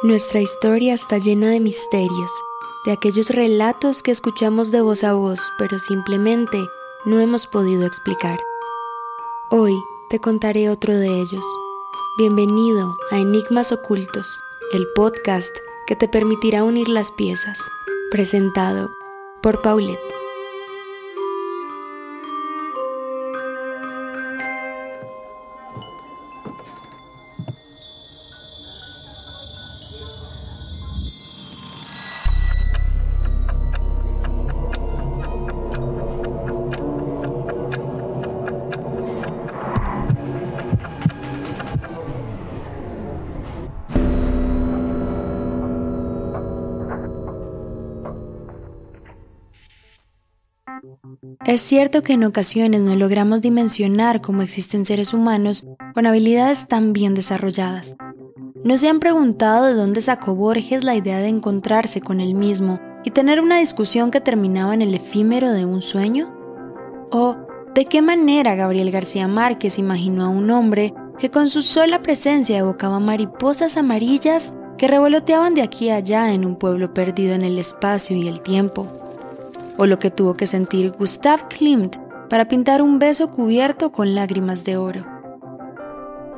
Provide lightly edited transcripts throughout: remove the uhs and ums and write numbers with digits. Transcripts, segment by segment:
Nuestra historia está llena de misterios, de aquellos relatos que escuchamos de voz a voz, pero simplemente no hemos podido explicar. Hoy te contaré otro de ellos. Bienvenido a Enigmas Ocultos, el podcast que te permitirá unir las piezas. Presentado por Paulette. Es cierto que en ocasiones no logramos dimensionar cómo existen seres humanos con habilidades tan bien desarrolladas. ¿No se han preguntado de dónde sacó Borges la idea de encontrarse con él mismo y tener una discusión que terminaba en el efímero de un sueño? ¿O de qué manera Gabriel García Márquez imaginó a un hombre que con su sola presencia evocaba mariposas amarillas que revoloteaban de aquí a allá en un pueblo perdido en el espacio y el tiempo? ¿O lo que tuvo que sentir Gustav Klimt para pintar un beso cubierto con lágrimas de oro?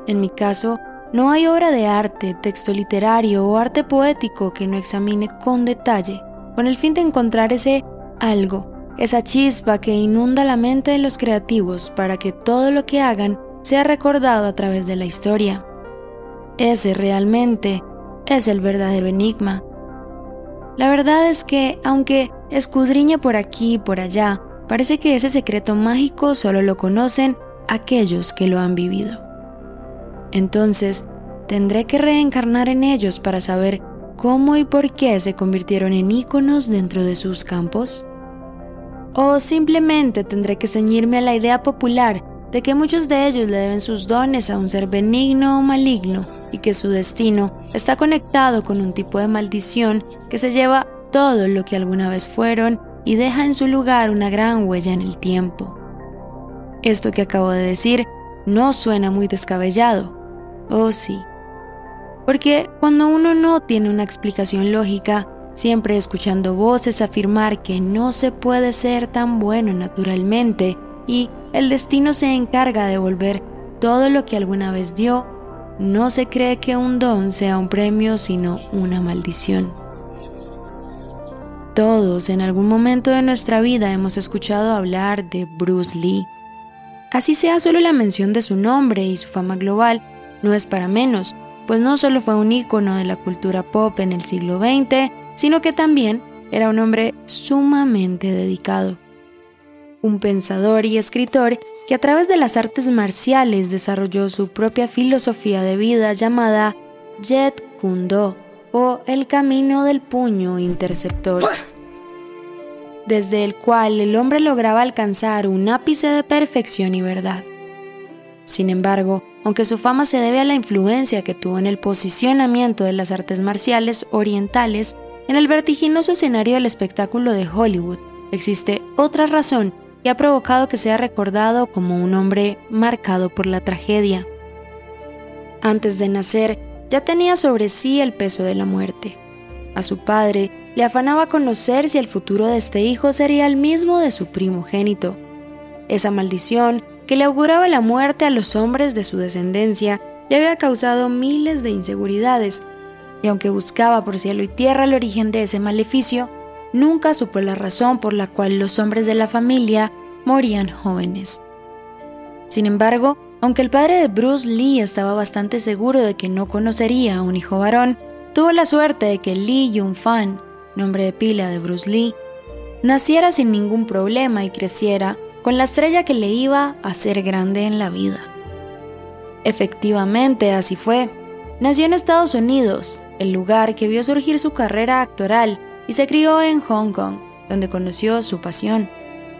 En mi caso, no hay obra de arte, texto literario o arte poético que no examine con detalle, con el fin de encontrar ese algo, esa chispa que inunda la mente de los creativos para que todo lo que hagan sea recordado a través de la historia. Ese realmente es el verdadero enigma. La verdad es que, aunque escudriñe por aquí y por allá, parece que ese secreto mágico solo lo conocen aquellos que lo han vivido. Entonces, ¿tendré que reencarnar en ellos para saber cómo y por qué se convirtieron en íconos dentro de sus campos? ¿O simplemente tendré que ceñirme a la idea popular de que muchos de ellos le deben sus dones a un ser benigno o maligno y que su destino está conectado con un tipo de maldición que se lleva todo lo que alguna vez fueron y deja en su lugar una gran huella en el tiempo? Esto que acabo de decir no suena muy descabellado, ¿o sí? Porque cuando uno no tiene una explicación lógica, siempre escuchando voces afirmar que no se puede ser tan bueno naturalmente y el destino se encarga de devolver todo lo que alguna vez dio, no se cree que un don sea un premio sino una maldición. Todos en algún momento de nuestra vida hemos escuchado hablar de Bruce Lee. Así sea solo la mención de su nombre y su fama global, no es para menos, pues no solo fue un ícono de la cultura pop en el siglo XX, sino que también era un hombre sumamente dedicado. Un pensador y escritor que a través de las artes marciales desarrolló su propia filosofía de vida llamada Jeet Kune Do, o el camino del puño interceptor, desde el cual el hombre lograba alcanzar un ápice de perfección y verdad. Sin embargo, aunque su fama se debe a la influencia que tuvo en el posicionamiento de las artes marciales orientales en el vertiginoso escenario del espectáculo de Hollywood, existe otra razón que ha provocado que sea recordado como un hombre marcado por la tragedia. Antes de nacer, ya tenía sobre sí el peso de la muerte. A su padre le afanaba conocer si el futuro de este hijo sería el mismo de su primogénito. Esa maldición que le auguraba la muerte a los hombres de su descendencia le había causado miles de inseguridades, y aunque buscaba por cielo y tierra el origen de ese maleficio, nunca supo la razón por la cual los hombres de la familia morían jóvenes. Sin embargo, aunque el padre de Bruce Lee estaba bastante seguro de que no conocería a un hijo varón, tuvo la suerte de que Lee Yun-fan, nombre de pila de Bruce Lee, naciera sin ningún problema y creciera con la estrella que le iba a hacer grande en la vida. Efectivamente, así fue. Nació en Estados Unidos, el lugar que vio surgir su carrera actoral, y se crió en Hong Kong, donde conoció su pasión.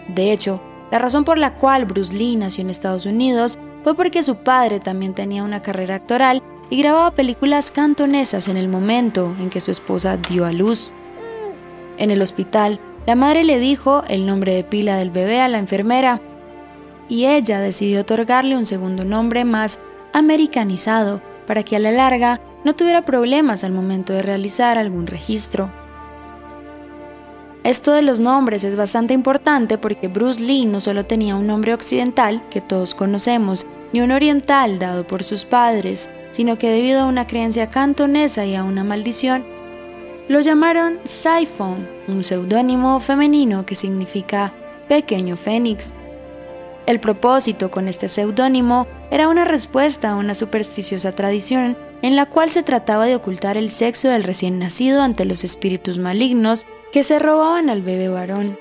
De hecho, la razón por la cual Bruce Lee nació en Estados Unidos fue porque su padre también tenía una carrera actoral y grababa películas cantonesas en el momento en que su esposa dio a luz. En el hospital, la madre le dijo el nombre de pila del bebé a la enfermera, y ella decidió otorgarle un segundo nombre más americanizado para que a la larga no tuviera problemas al momento de realizar algún registro. Esto de los nombres es bastante importante porque Bruce Lee no solo tenía un nombre occidental, que todos conocemos, ni un oriental dado por sus padres, sino que debido a una creencia cantonesa y a una maldición, lo llamaron Siphon, un seudónimo femenino que significa pequeño fénix. El propósito con este seudónimo era una respuesta a una supersticiosa tradición en la cual se trataba de ocultar el sexo del recién nacido ante los espíritus malignos que se robaban al bebé varón.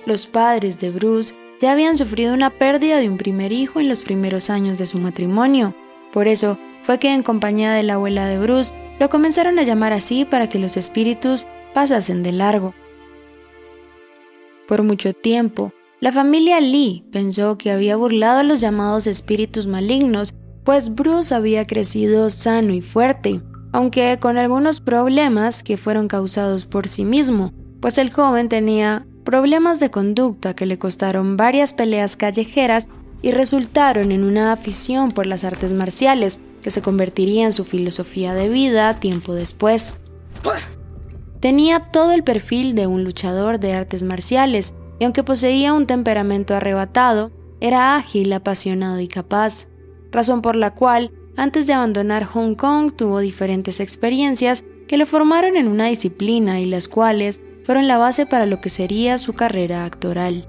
Los padres de Bruce ya habían sufrido una pérdida de un primer hijo en los primeros años de su matrimonio. Por eso fue que en compañía de la abuela de Bruce lo comenzaron a llamar así para que los espíritus pasasen de largo. Por mucho tiempo, la familia Lee pensó que había burlado a los llamados espíritus malignos, pues Bruce había crecido sano y fuerte, aunque con algunos problemas que fueron causados por sí mismo, pues el joven tenía problemas de conducta que le costaron varias peleas callejeras y resultaron en una afición por las artes marciales que se convertiría en su filosofía de vida tiempo después. Tenía todo el perfil de un luchador de artes marciales y aunque poseía un temperamento arrebatado, era ágil, apasionado y capaz, razón por la cual, antes de abandonar Hong Kong, tuvo diferentes experiencias que lo formaron en una disciplina y las cuales fueron la base para lo que sería su carrera actoral.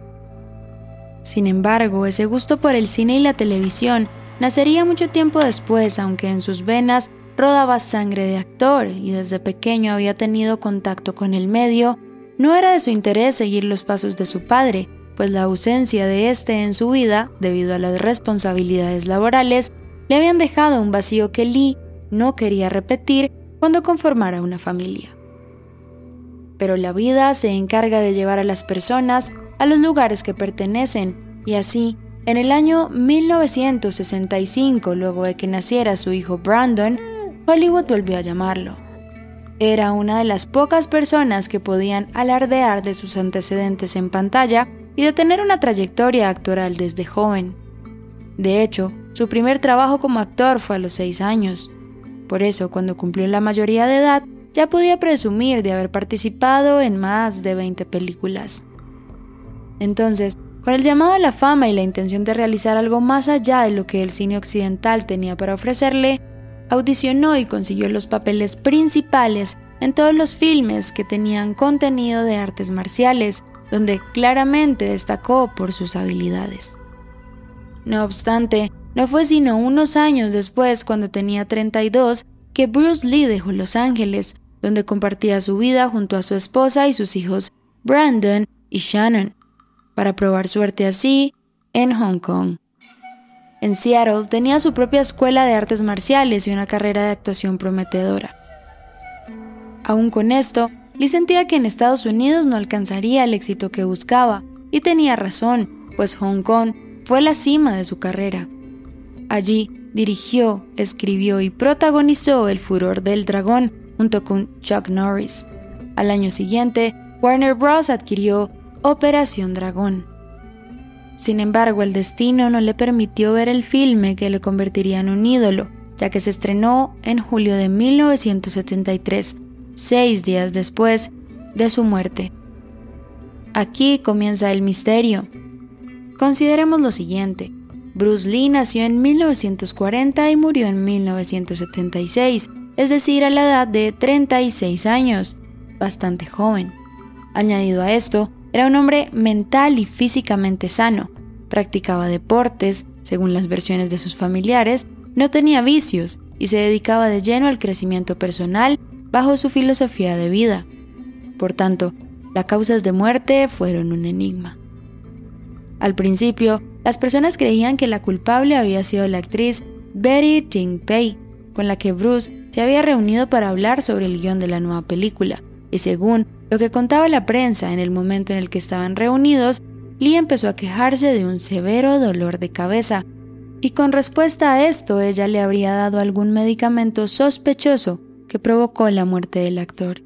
Sin embargo, ese gusto por el cine y la televisión nacería mucho tiempo después, aunque en sus venas rodaba sangre de actor y desde pequeño había tenido contacto con el medio. No era de su interés seguir los pasos de su padre, pues la ausencia de este en su vida, debido a las responsabilidades laborales, le habían dejado un vacío que Lee no quería repetir cuando conformara una familia. Pero la vida se encarga de llevar a las personas a los lugares que pertenecen, y así, en el año 1965, luego de que naciera su hijo Brandon, Hollywood volvió a llamarlo. Era una de las pocas personas que podían alardear de sus antecedentes en pantalla y de tener una trayectoria actoral desde joven. De hecho, su primer trabajo como actor fue a los 6 años. Por eso, cuando cumplió la mayoría de edad, ya podía presumir de haber participado en más de 20 películas. Entonces, con el llamado a la fama y la intención de realizar algo más allá de lo que el cine occidental tenía para ofrecerle, audicionó y consiguió los papeles principales en todos los filmes que tenían contenido de artes marciales, donde claramente destacó por sus habilidades. No obstante, no fue sino unos años después, cuando tenía 32, que Bruce Lee dejó Los Ángeles, donde compartía su vida junto a su esposa y sus hijos Brandon y Shannon, para probar suerte así en Hong Kong. En Seattle tenía su propia escuela de artes marciales y una carrera de actuación prometedora. Aún con esto, Lee sentía que en Estados Unidos no alcanzaría el éxito que buscaba, y tenía razón, pues Hong Kong fue la cima de su carrera. Allí dirigió, escribió y protagonizó El Furor del Dragón junto con Chuck Norris. Al año siguiente, Warner Bros. Adquirió Operación Dragón. Sin embargo, el destino no le permitió ver el filme que le convertiría en un ídolo, ya que se estrenó en julio de 1973, 6 días después de su muerte. Aquí comienza el misterio. Consideremos lo siguiente. Bruce Lee nació en 1940 y murió en 1976, es decir, a la edad de 36 años, bastante joven. Añadido a esto, era un hombre mental y físicamente sano, practicaba deportes, según las versiones de sus familiares, no tenía vicios y se dedicaba de lleno al crecimiento personal bajo su filosofía de vida. Por tanto, las causas de muerte fueron un enigma. Al principio, las personas creían que la culpable había sido la actriz Betty Ting Pei, con la que Bruce se había reunido para hablar sobre el guión de la nueva película, y según lo que contaba la prensa en el momento en el que estaban reunidos, Lee empezó a quejarse de un severo dolor de cabeza, y con respuesta a esto ella le habría dado algún medicamento sospechoso que provocó la muerte del actor.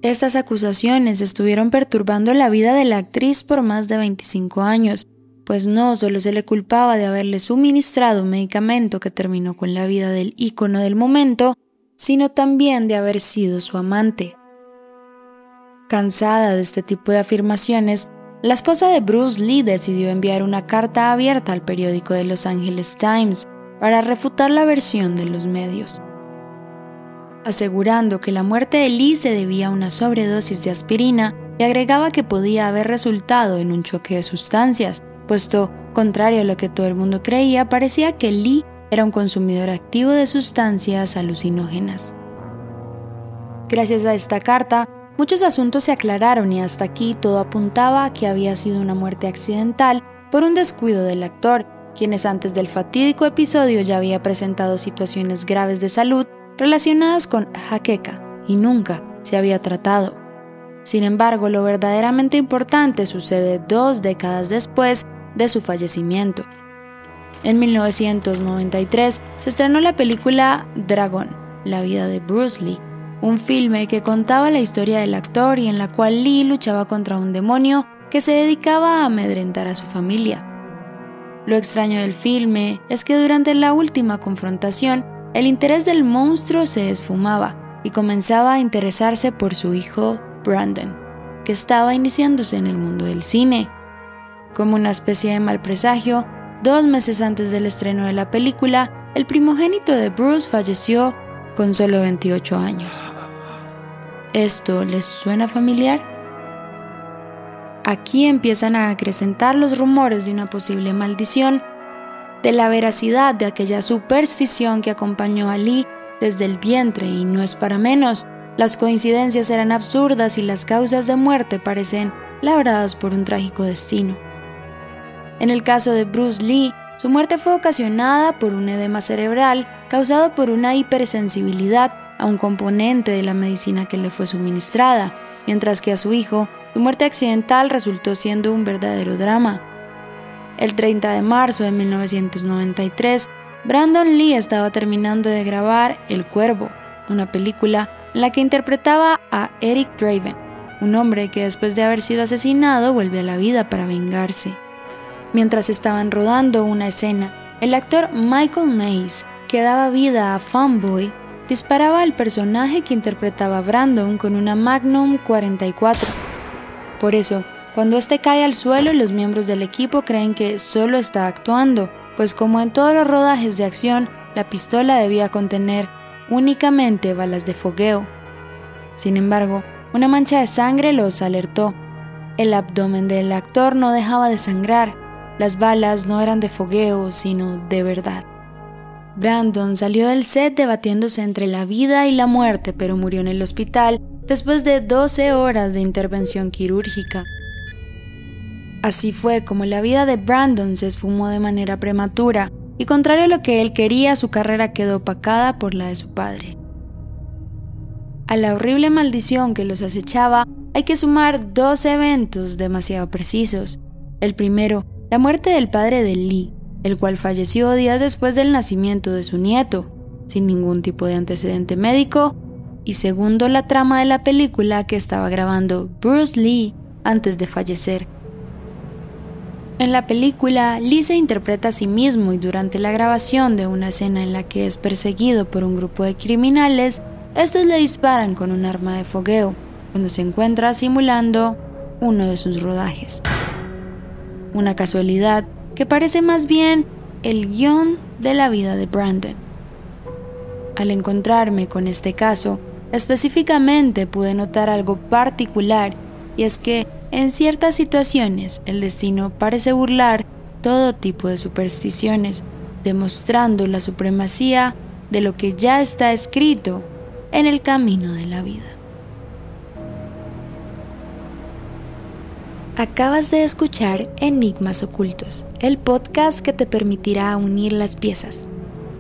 Estas acusaciones estuvieron perturbando la vida de la actriz por más de 25 años, pues no solo se le culpaba de haberle suministrado un medicamento que terminó con la vida del ícono del momento, sino también de haber sido su amante. Cansada de este tipo de afirmaciones, la esposa de Bruce Lee decidió enviar una carta abierta al periódico The Los Angeles Times para refutar la versión de los medios, asegurando que la muerte de Lee se debía a una sobredosis de aspirina y agregaba que podía haber resultado en un choque de sustancias, puesto, contrario a lo que todo el mundo creía, parecía que Lee era un consumidor activo de sustancias alucinógenas. Gracias a esta carta, muchos asuntos se aclararon y hasta aquí todo apuntaba a que había sido una muerte accidental por un descuido del actor, quienes antes del fatídico episodio ya había presentado situaciones graves de salud relacionadas con jaqueca y nunca se había tratado. Sin embargo, lo verdaderamente importante sucede 2 décadas después de su fallecimiento. En 1993 se estrenó la película Dragon, la vida de Bruce Lee, un filme que contaba la historia del actor y en la cual Lee luchaba contra un demonio que se dedicaba a amedrentar a su familia. Lo extraño del filme es que durante la última confrontación, el interés del monstruo se esfumaba y comenzaba a interesarse por su hijo Brandon, que estaba iniciándose en el mundo del cine. Como una especie de mal presagio, 2 meses antes del estreno de la película, el primogénito de Bruce falleció con solo 28 años. ¿Esto les suena familiar? Aquí empiezan a acrecentar los rumores de una posible maldición, de la veracidad de aquella superstición que acompañó a Lee desde el vientre, y no es para menos. Las coincidencias eran absurdas y las causas de muerte parecen labradas por un trágico destino. En el caso de Bruce Lee, su muerte fue ocasionada por un edema cerebral causado por una hipersensibilidad a un componente de la medicina que le fue suministrada, mientras que a su hijo, su muerte accidental resultó siendo un verdadero drama. El 30 de marzo de 1993, Brandon Lee estaba terminando de grabar El Cuervo, una película en la que interpretaba a Eric Draven, un hombre que después de haber sido asesinado vuelve a la vida para vengarse. Mientras estaban rodando una escena, el actor Michael Mays, que daba vida a Funboy, disparaba al personaje que interpretaba a Brandon con una Magnum 44. Por eso, cuando este cae al suelo, los miembros del equipo creen que solo está actuando, pues como en todos los rodajes de acción, la pistola debía contener únicamente balas de fogueo. Sin embargo, una mancha de sangre los alertó. El abdomen del actor no dejaba de sangrar. Las balas no eran de fogueo, sino de verdad. Brandon salió del set debatiéndose entre la vida y la muerte, pero murió en el hospital después de 12 horas de intervención quirúrgica. Así fue como la vida de Brandon se esfumó de manera prematura, y contrario a lo que él quería, su carrera quedó opacada por la de su padre. A la horrible maldición que los acechaba, hay que sumar 2 eventos demasiado precisos. El primero, la muerte del padre de Lee, el cual falleció días después del nacimiento de su nieto, sin ningún tipo de antecedente médico, y segundo, la trama de la película que estaba grabando Bruce Lee antes de fallecer. En la película, Lee se interpreta a sí mismo y durante la grabación de una escena en la que es perseguido por un grupo de criminales, estos le disparan con un arma de fogueo, cuando se encuentra simulando uno de sus rodajes. Una casualidad que parece más bien el guión de la vida de Brandon. Al encontrarme con este caso, específicamente pude notar algo particular, y es que en ciertas situaciones el destino parece burlar todo tipo de supersticiones, demostrando la supremacía de lo que ya está escrito en el camino de la vida. Acabas de escuchar Enigmas Ocultos, el podcast que te permitirá unir las piezas.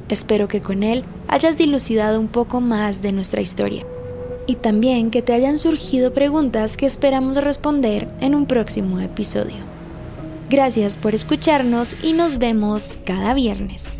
Espero que con él hayas dilucidado un poco más de nuestra historia y también que te hayan surgido preguntas que esperamos responder en un próximo episodio. Gracias por escucharnos y nos vemos cada viernes.